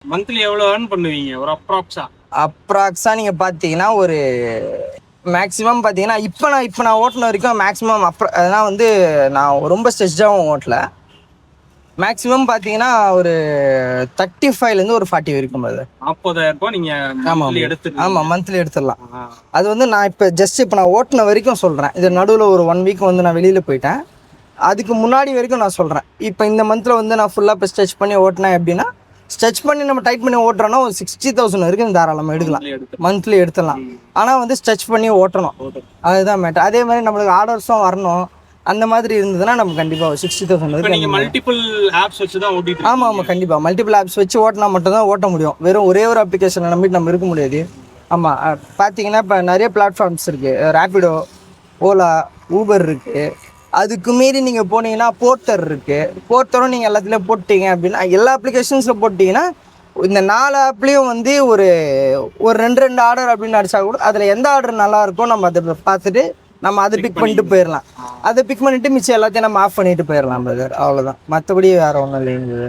Monthly எவ்வளோ earn பண்ணுவீங்க ஒரு அப்ராக்ஸா நீங்கள் பார்த்தீங்கன்னா ஒரு மேக்ஸிமம் பார்த்தீங்கன்னா இப்போ நான் ஓட்டின வரைக்கும் மேக்ஸிமம் அதெல்லாம் வந்து நான் ரொம்ப ஸ்ட்ரெச்சாகவும் ஓட்டல. மேக்ஸிமம் பார்த்தீங்கன்னா ஒரு 35லேருந்து ஒரு 40 வரைக்கும் அது 40,000 நீங்கள் ஆமாம் மந்த்லி எடுத்துடலாம். அது வந்து நான் இப்போ நான் ஓட்டின வரைக்கும் சொல்கிறேன். இது நடுவில் ஒரு 1 வீக் வந்து நான் வெளியில் போயிட்டேன். அதுக்கு முன்னாடி வரைக்கும் நான் சொல்கிறேன். இப்போ இந்த மந்தில் வந்து நான் ஃபுல்லாக இப்போ ஸ்ட்ரெச் பண்ணி ஓட்டினேன் எப்படின்னா, ஸ்ட்ரெச் பண்ணி நம்ம டைட் பண்ணி ஓட்டுறோன்னா ஒரு 60,000 வரைக்கும் தாராளமாக எடுக்கலாம், மந்த்லி எடுத்துடலாம். ஆனால் வந்து ஸ்ட்ரெச் பண்ணி ஓட்டணும், அதுதான் மேட்டர். அதே மாதிரி நம்மளுக்கு ஆர்டர்ஸும் வரணும், அந்த மாதிரி இருந்ததுன்னா நம்ம கண்டிப்பாக 60,000 வரைக்கும். மல்டிபிள் ஆப்ஸ் வச்சு தான் ஓட்டிட்டு. ஆமாம் கண்டிப்பாக மல்டிபிள் ஆப்ஸ் வச்சு ஓட்டினா மட்டும்தான் ஓட்ட முடியும். வெறும் ஒரே ஒரு அப்ளிகேஷனை நம்பிட்டு நம்ம இருக்க முடியாது. ஆமாம், பார்த்தீங்கன்னா இப்போ நிறைய பிளாட்ஃபார்ம்ஸ் இருக்குது. ரேபிடோ, ஓலா, ஊபர் இருக்குது. அதுக்கு மீறி நீங்கள் போனீங்கன்னா போர்ட்டர் இருக்குது. போர்ட்டரும் நீங்கள் எல்லாத்துலேயும் போட்டிங்க அப்படின்னா, எல்லா அப்ளிகேஷன்ஸில் போட்டிங்கன்னா இந்த 4 ஆப்லேயும் வந்து ஒரு 2 ஆர்டர் அப்படின்னு அடித்தா கூட அதில் எந்த ஆர்டர் நல்லா இருக்கோ நம்ம அதை பார்த்துட்டு நம்ம அதை பிக் பண்ணிட்டு போயிடலாம். அதை பிக் பண்ணிவிட்டு மிச்சம் எல்லாத்தையும் நம்ம ஆஃப் பண்ணிட்டு போயிடலாம் பிரதர், அவ்வளோதான். மற்றபடி வேறு ஒன்றும் இல்லைங்க.